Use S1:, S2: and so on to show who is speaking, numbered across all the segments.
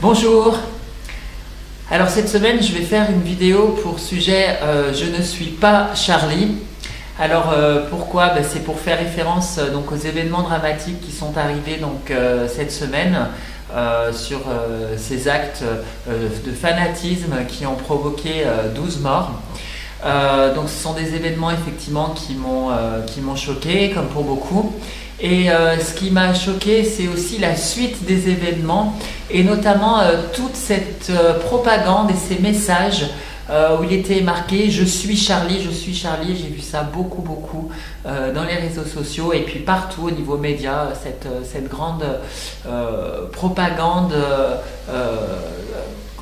S1: Bonjour. Alors cette semaine je vais faire une vidéo pour sujet je ne suis pas Charlie. Alors pourquoi? C'est pour faire référence donc aux événements dramatiques qui sont arrivés donc cette semaine sur ces actes de fanatisme qui ont provoqué 12 morts. Donc ce sont des événements effectivement qui m'ont choqué comme pour beaucoup. Et ce qui m'a choqué, c'est aussi la suite des événements et notamment toute cette propagande et ces messages où il était marqué « Je suis Charlie, je suis Charlie ». J'ai vu ça beaucoup dans les réseaux sociaux et puis partout au niveau média, cette grande propagande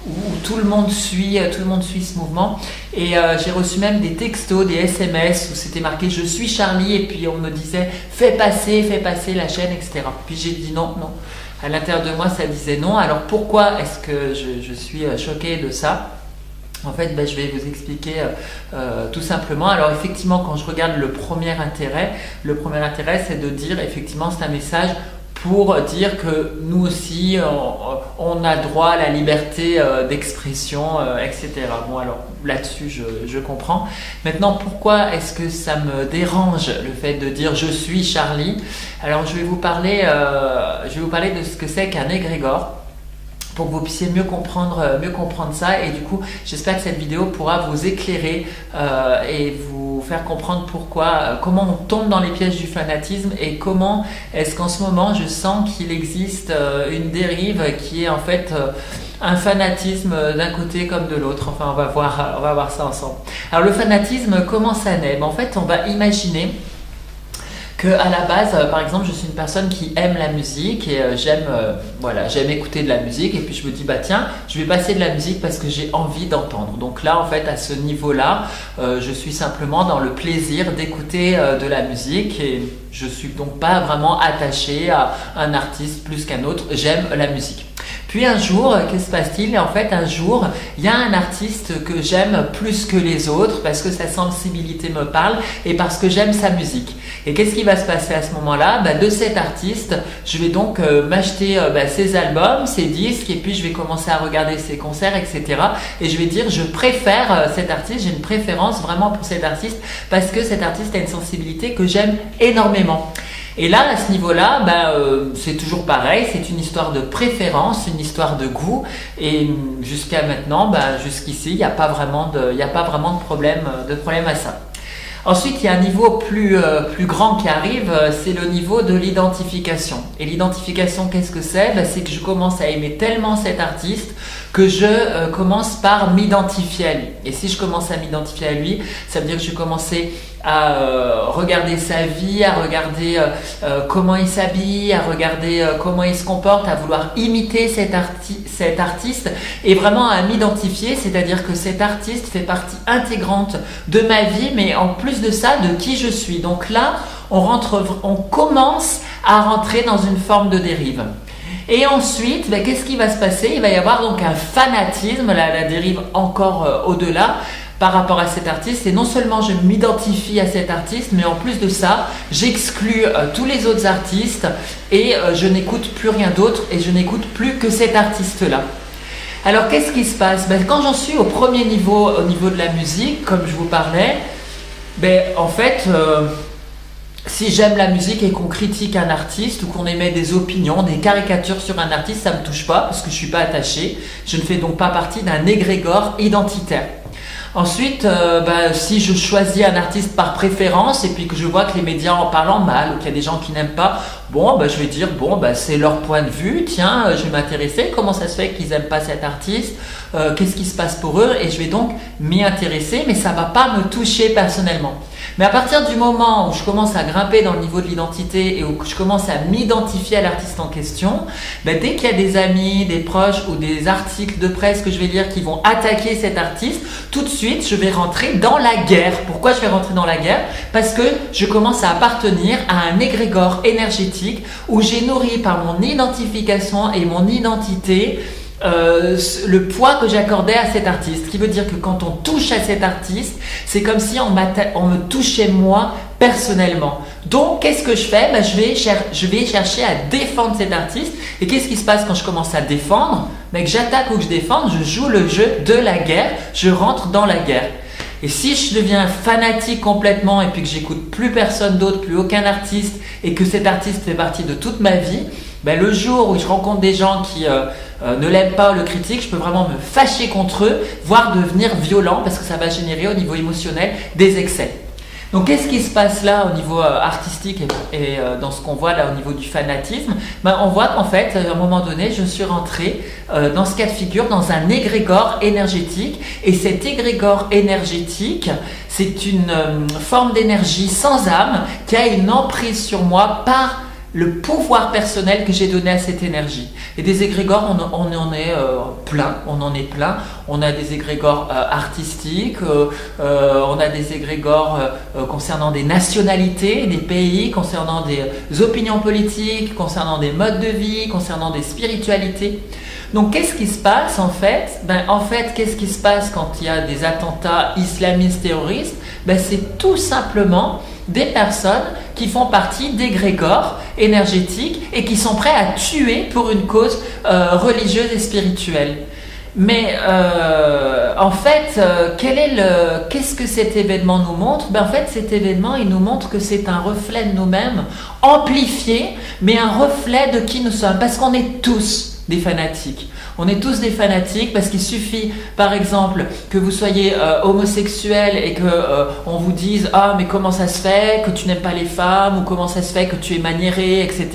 S1: où tout le monde suit ce mouvement. Et j'ai reçu même des textos, des SMS où c'était marqué « Je suis Charlie » et puis on me disait « Fais passer la chaîne », etc. Puis j'ai dit non. À l'intérieur de moi, ça disait non. Alors pourquoi est-ce que je suis choquée de ça? En fait, je vais vous expliquer tout simplement. Alors effectivement, quand je regarde le premier intérêt, c'est de dire effectivement c'est un message pour dire que nous aussi, on a droit à la liberté d'expression, etc. Bon, alors là-dessus, je comprends. Maintenant, pourquoi est-ce que ça me dérange le fait de dire « je suis Charlie » ? Alors, je vais vous parler de ce que c'est qu'un égrégore, pour que vous puissiez mieux comprendre ça. Et du coup, j'espère que cette vidéo pourra vous éclairer et vous faire comprendre comment on tombe dans les pièges du fanatisme et comment est-ce qu'en ce moment, je sens qu'il existe une dérive qui est en fait un fanatisme d'un côté comme de l'autre. Enfin, on va voir ça ensemble. Alors, le fanatisme, comment ça naît? En fait, on va imaginer à la base, par exemple, je suis une personne qui aime la musique et j'aime écouter de la musique et puis je me dis tiens, je vais passer de la musique parce que j'ai envie d'entendre. Donc là, en fait, à ce niveau-là, je suis simplement dans le plaisir d'écouter de la musique et je suis donc pas vraiment attaché à un artiste plus qu'un autre. J'aime la musique. Puis un jour, qu'est-ce qui se passe-t-il? En fait, un jour, il y a un artiste que j'aime plus que les autres parce que sa sensibilité me parle et parce que j'aime sa musique. Et qu'est-ce qui va se passer à ce moment-là? De cet artiste, je vais donc m'acheter ses albums, ses disques et puis je vais commencer à regarder ses concerts, etc. Et je vais dire, je préfère cet artiste, j'ai une préférence vraiment pour cet artiste parce que cet artiste a une sensibilité que j'aime énormément. Et là, à ce niveau-là, c'est toujours pareil, c'est une histoire de préférence, une histoire de goût. Et jusqu'à maintenant, jusqu'ici, il n'y a pas vraiment de problème à ça. Ensuite, il y a un niveau plus grand qui arrive, c'est le niveau de l'identification. Et l'identification, qu'est-ce que c'est? C'est que je commence à aimer tellement cet artiste que je commence par m'identifier à lui. Et si je commence à m'identifier à lui, ça veut dire que je vais commencer à regarder sa vie, à regarder comment il s'habille, à regarder comment il se comporte, à vouloir imiter cet artiste et vraiment à m'identifier, c'est-à-dire que cet artiste fait partie intégrante de ma vie, mais en plus de ça, de qui je suis. Donc là, on commence à rentrer dans une forme de dérive. Et ensuite, qu'est-ce qui va se passer? Il va y avoir donc un fanatisme, la dérive encore au-delà par rapport à cet artiste. Et non seulement je m'identifie à cet artiste, mais en plus de ça, j'exclus tous les autres artistes et je n'écoute plus rien d'autre et je n'écoute plus que cet artiste-là. Alors, qu'est-ce qui se passe? Quand j'en suis au premier niveau, au niveau de la musique, comme je vous parlais, en fait, si j'aime la musique et qu'on critique un artiste ou qu'on émet des opinions, des caricatures sur un artiste, ça ne me touche pas parce que je ne suis pas attachée. Je ne fais donc pas partie d'un égrégore identitaire. Ensuite, si je choisis un artiste par préférence et puis que je vois que les médias en parlent mal ou qu'il y a des gens qui n'aiment pas, je vais dire, c'est leur point de vue, tiens, je vais m'intéresser, comment ça se fait qu'ils n'aiment pas cet artiste, qu'est-ce qui se passe pour eux, et je vais donc m'y intéresser, mais ça ne va pas me toucher personnellement. Mais à partir du moment où je commence à grimper dans le niveau de l'identité et où je commence à m'identifier à l'artiste en question, dès qu'il y a des amis, des proches ou des articles de presse que je vais lire qui vont attaquer cet artiste, tout de suite je vais rentrer dans la guerre. Pourquoi je vais rentrer dans la guerre? Parce que je commence à appartenir à un égrégore énergétique où j'ai nourri par mon identification et mon identité le poids que j'accordais à cet artiste. Ce qui veut dire que quand on touche à cet artiste, c'est comme si on me touchait moi personnellement. Donc, qu'est-ce que je fais? Je vais chercher à défendre cet artiste. Et qu'est-ce qui se passe quand je commence à défendre? mais que j'attaque ou que je défende, je joue le jeu de la guerre, je rentre dans la guerre. Et si je deviens fanatique complètement et puis que j'écoute plus personne d'autre, plus aucun artiste, et que cet artiste fait partie de toute ma vie, ben le jour où je rencontre des gens qui ne l'aiment pas ou le critiquent, je peux vraiment me fâcher contre eux, voire devenir violent parce que ça va générer au niveau émotionnel des excès. Donc qu'est-ce qui se passe là au niveau artistique et dans ce qu'on voit là au niveau du fanatisme? Ben, on voit qu'en fait, à un moment donné, je suis rentrée dans ce cas de figure, dans un égrégore énergétique. Et cet égrégore énergétique, c'est une forme d'énergie sans âme qui a une emprise sur moi par le pouvoir personnel que j'ai donné à cette énergie. Et des égrégores, on en est plein, on a des égrégores artistiques, on a des égrégores concernant des nationalités, des pays, concernant des opinions politiques, concernant des modes de vie, concernant des spiritualités. Donc qu'est-ce qui se passe en fait? Qu'est-ce qui se passe quand il y a des attentats islamistes terroristes? C'est tout simplement des personnes qui font partie d'égrégores énergétiques et qui sont prêts à tuer pour une cause religieuse et spirituelle. Mais qu'est-ce que cet événement nous montre? En fait, cet événement, il nous montre que c'est un reflet de nous-mêmes, amplifié, mais un reflet de qui nous sommes, parce qu'on est tous des fanatiques. On est tous des fanatiques parce qu'il suffit, par exemple, que vous soyez homosexuel et que on vous dise « Ah, mais comment ça se fait que tu n'aimes pas les femmes ?» ou « Comment ça se fait que tu es maniéré ?» etc.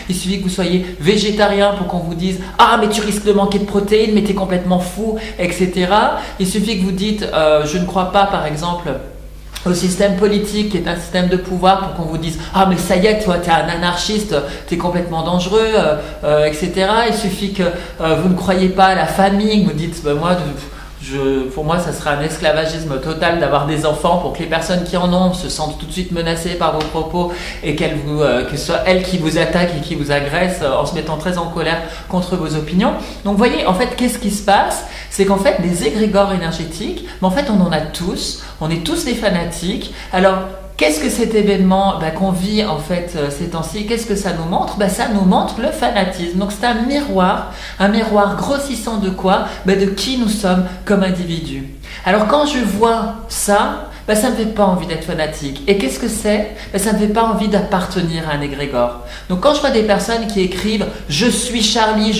S1: Il suffit que vous soyez végétarien pour qu'on vous dise « Ah, mais tu risques de manquer de protéines, mais tu es complètement fou » etc. Il suffit que vous dites « Je ne crois pas, par exemple… » au système politique qui est un système de pouvoir pour qu'on vous dise « Ah mais ça y est, toi t'es un anarchiste, t'es complètement dangereux, etc. » Il suffit que vous ne croyez pas à la famille, que vous dites pour moi ça serait un esclavagisme total d'avoir des enfants pour que les personnes qui en ont se sentent tout de suite menacées par vos propos et que ce soit elles qui vous attaquent et qui vous agressent en se mettant très en colère contre vos opinions. Donc vous voyez, en fait, qu'est-ce qui se passe? C'est qu'en fait, des égrégores énergétiques, mais en fait on en a tous, on est tous des fanatiques. Alors, qu'est-ce que cet événement qu'on vit en fait ces temps-ci, qu'est-ce que ça nous montre? Ça nous montre le fanatisme. Donc c'est un miroir grossissant de quoi? De qui nous sommes comme individus. Alors quand je vois ça, ça ne me fait pas envie d'être fanatique. Et qu'est-ce que c'est? Ça ne me fait pas envie d'appartenir à un égrégore. Donc quand je vois des personnes qui écrivent « Je suis Charlie »,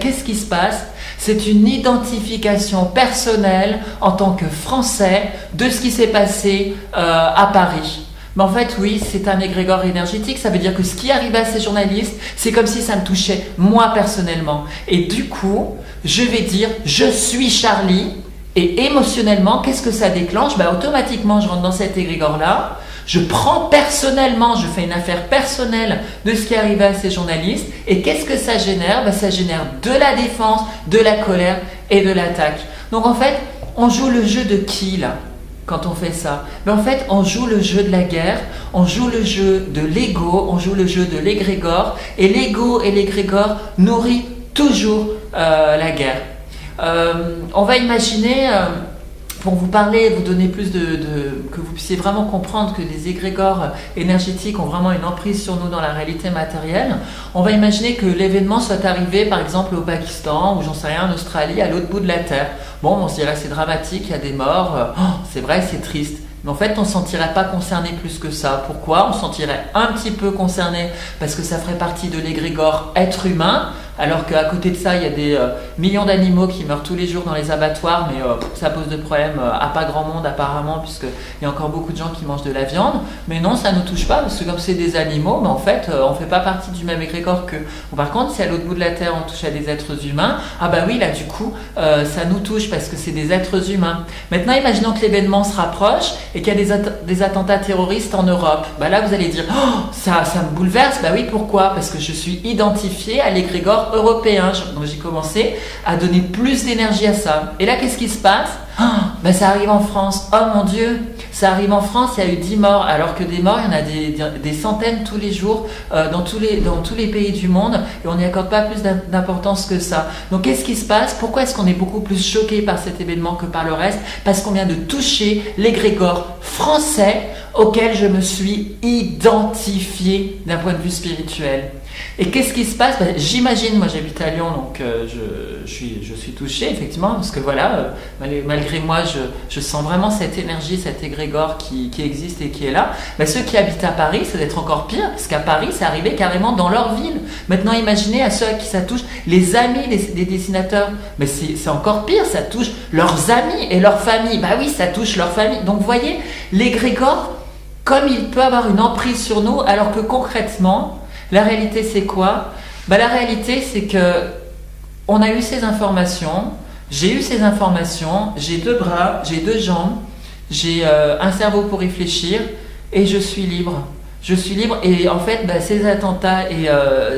S1: qu'est-ce qui se passe? C'est une identification personnelle en tant que Français de ce qui s'est passé à Paris. Mais en fait, oui, c'est un égrégore énergétique. Ça veut dire que ce qui arrive à ces journalistes, c'est comme si ça me touchait moi personnellement. Et du coup, je vais dire « Je suis Charlie ». Et émotionnellement, qu'est-ce que ça déclenche? Automatiquement, je rentre dans cet égrégore-là. Je prends personnellement, je fais une affaire personnelle de ce qui est arrivé à ces journalistes. Et qu'est-ce que ça génère? Ça génère de la défense, de la colère et de l'attaque. Donc en fait, on joue le jeu de qui là quand on fait ça? En fait, on joue le jeu de la guerre, on joue le jeu de l'ego, on joue le jeu de l'égrégore. Et l'ego et l'égrégore nourrit toujours la guerre. On va imaginer… pour vous parler, vous donner plus que vous puissiez vraiment comprendre que les égrégores énergétiques ont vraiment une emprise sur nous dans la réalité matérielle, on va imaginer que l'événement soit arrivé par exemple au Pakistan ou j'en sais rien en Australie, à l'autre bout de la Terre. Bon, on se dirait c'est dramatique, il y a des morts, c'est vrai, c'est triste. Mais en fait, on ne se sentirait pas concerné plus que ça. Pourquoi? On se sentirait un petit peu concerné parce que ça ferait partie de l'égrégore être humain, alors qu'à côté de ça, il y a des millions d'animaux qui meurent tous les jours dans les abattoirs, mais ça pose de problème à pas grand monde apparemment, puisqu'il y a encore beaucoup de gens qui mangent de la viande. Mais non, ça ne nous touche pas, parce que comme c'est des animaux, en fait, on ne fait pas partie du même égrégore qu'eux. Bon, par contre, si à l'autre bout de la Terre, on touche à des êtres humains, oui, là, du coup, ça nous touche, parce que c'est des êtres humains. Maintenant, imaginons que l'événement se rapproche, et qu'il y a des attentats terroristes en Europe. Là, vous allez dire, ça me bouleverse. Oui, pourquoi? Parce que je suis identifié à l'égrégore européen. Donc j'ai commencé à donner plus d'énergie à ça. Et là, qu'est-ce qui se passe? Ça arrive en France. Oh mon Dieu, ça arrive en France, il y a eu 10 morts, alors que des morts, il y en a des centaines tous les jours dans tous les pays du monde, et on n'y accorde pas plus d'importance que ça. Donc qu'est-ce qui se passe? Pourquoi est-ce qu'on est beaucoup plus choqué par cet événement que par le reste? Parce qu'on vient de toucher l'égrégore français auquel je me suis identifié d'un point de vue spirituel. Et qu'est-ce qui se passe? J'imagine, moi j'habite à Lyon, donc je suis touchée effectivement, parce que voilà, malgré moi, je sens vraiment cette énergie, cet égrégore qui existe et qui est là. Ceux qui habitent à Paris, ça doit être encore pire, parce qu'à Paris, c'est arrivé carrément dans leur ville. Maintenant, imaginez à ceux à qui ça touche, les amis des dessinateurs. Mais c'est encore pire, ça touche leurs amis et leur famille. Bah oui, ça touche leur famille. Donc vous voyez, l'égrégore, comme il peut avoir une emprise sur nous, alors que concrètement, la réalité c'est quoi? La réalité c'est que on a eu ces informations, j'ai eu ces informations, j'ai 2 bras, j'ai 2 jambes, j'ai un cerveau pour réfléchir et je suis libre. Je suis libre et en fait ces attentats et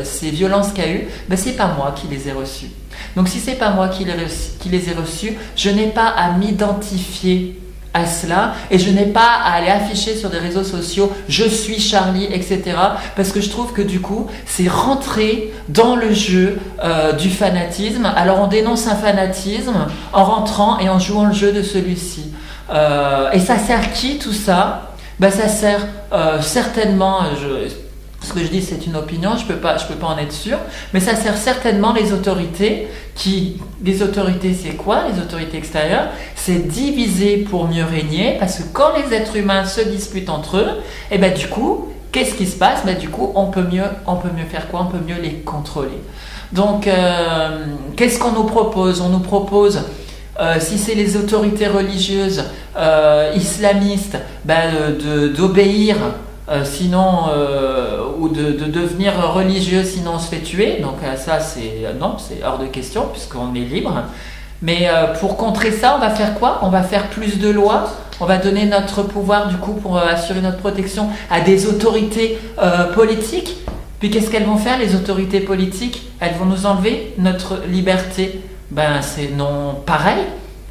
S1: ces violences qu'il y a eu, c'est pas moi qui les ai reçus. Donc si c'est pas moi qui les ai reçus, je n'ai pas à m'identifier à cela et je n'ai pas à aller afficher sur des réseaux sociaux je suis Charlie, etc. parce que je trouve que du coup c'est rentrer dans le jeu du fanatisme. Alors on dénonce un fanatisme en rentrant et en jouant le jeu de celui-ci et ça sert qui tout ça? Ça sert certainement, ce que je dis c'est une opinion, je peux pas en être sûr, mais ça sert certainement les autorités les autorités c'est quoi? Les autorités extérieures, c'est diviser pour mieux régner, parce que quand les êtres humains se disputent entre eux, et du coup, qu'est-ce qui se passe? Du coup, on peut mieux faire quoi? On peut mieux les contrôler. Donc, qu'est-ce qu'on nous propose? On nous propose si c'est les autorités religieuses islamistes, d'obéir, sinon ou de devenir religieux, sinon on se fait tuer. Donc ça non, c'est hors de question puisqu'on est libre. Mais pour contrer ça, on va faire quoi? On va faire plus de lois. On va donner notre pouvoir du coup pour assurer notre protection à des autorités politiques. Puis qu'est-ce qu'elles vont faire, les autorités politiques? Elles vont nous enlever notre liberté. C'est non pareil.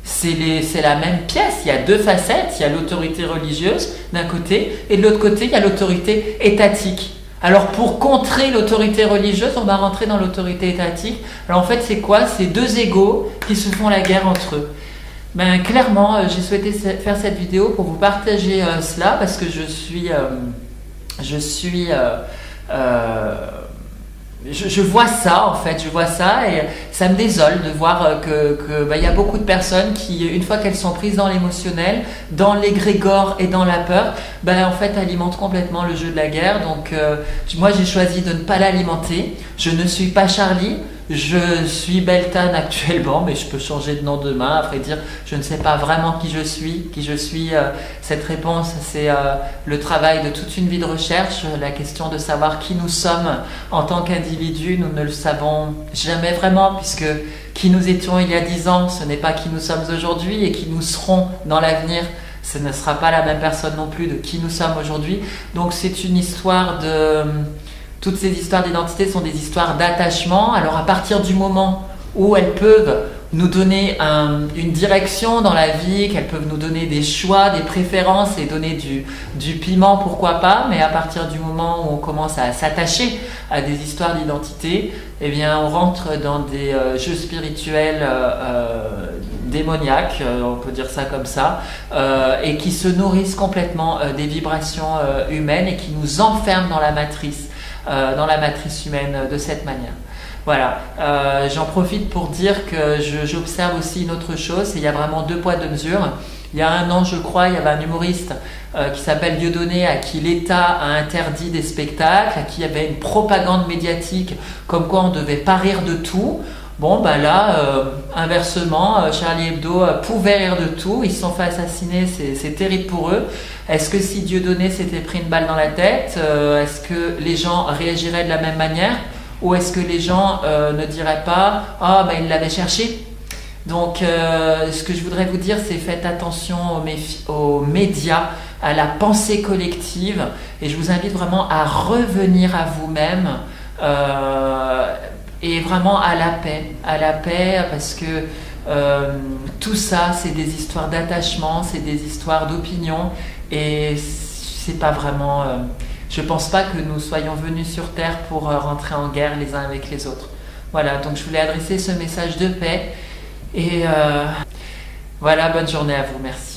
S1: C'est la même pièce, il y a 2 facettes, il y a l'autorité religieuse d'un côté et de l'autre côté il y a l'autorité étatique. Alors pour contrer l'autorité religieuse, on va rentrer dans l'autorité étatique. Alors en fait c'est quoi? C'est 2 égos qui se font la guerre entre eux. Clairement j'ai souhaité faire cette vidéo pour vous partager cela parce que je vois ça en fait, je vois ça et ça me désole de voir que y a beaucoup de personnes qui, une fois qu'elles sont prises dans l'émotionnel, dans l'égrégore et dans la peur, en fait alimentent complètement le jeu de la guerre. Donc moi j'ai choisi de ne pas l'alimenter. Je ne suis pas Charlie, je suis Beltane actuellement, mais je peux changer de nom demain. À vrai dire, je ne sais pas vraiment qui je suis. Cette réponse, c'est le travail de toute une vie de recherche. La question de savoir qui nous sommes en tant qu'individus, nous ne le savons jamais vraiment, puisque qui nous étions il y a 10 ans, ce n'est pas qui nous sommes aujourd'hui, et qui nous serons dans l'avenir, ce ne sera pas la même personne non plus de qui nous sommes aujourd'hui. Donc c'est une histoire de... Toutes ces histoires d'identité sont des histoires d'attachement. Alors à partir du moment où elles peuvent nous donner une direction dans la vie, qu'elles peuvent nous donner des choix, des préférences et donner du piment, pourquoi pas, mais à partir du moment où on commence à s'attacher à des histoires d'identité, on rentre dans des jeux spirituels démoniaques, on peut dire ça comme ça, et qui se nourrissent complètement des vibrations humaines et qui nous enferment dans la matrice humaine de cette manière. Voilà, j'en profite pour dire que j'observe aussi une autre chose, il y a vraiment 2 poids 2 mesures. Il y a 1 an, je crois, il y avait un humoriste qui s'appelle Dieudonné, à qui l'État a interdit des spectacles, à qui il y avait une propagande médiatique comme quoi on ne devait pas rire de tout. Bon, inversement, Charlie Hebdo pouvait rire de tout, ils se sont fait assassiner, c'est terrible pour eux. Est-ce que si Dieudonné s'était pris une balle dans la tête, est-ce que les gens réagiraient de la même manière? Ou est-ce que les gens ne diraient pas « Ah, il l'avait cherché ». Donc, ce que je voudrais vous dire, c'est faites attention aux médias, à la pensée collective, et je vous invite vraiment à revenir à vous-même et vraiment à la paix, parce que tout ça, c'est des histoires d'attachement, c'est des histoires d'opinion, et c'est pas vraiment... je pense pas que nous soyons venus sur Terre pour rentrer en guerre les uns avec les autres. Voilà, donc je voulais adresser ce message de paix, et voilà, bonne journée à vous, merci.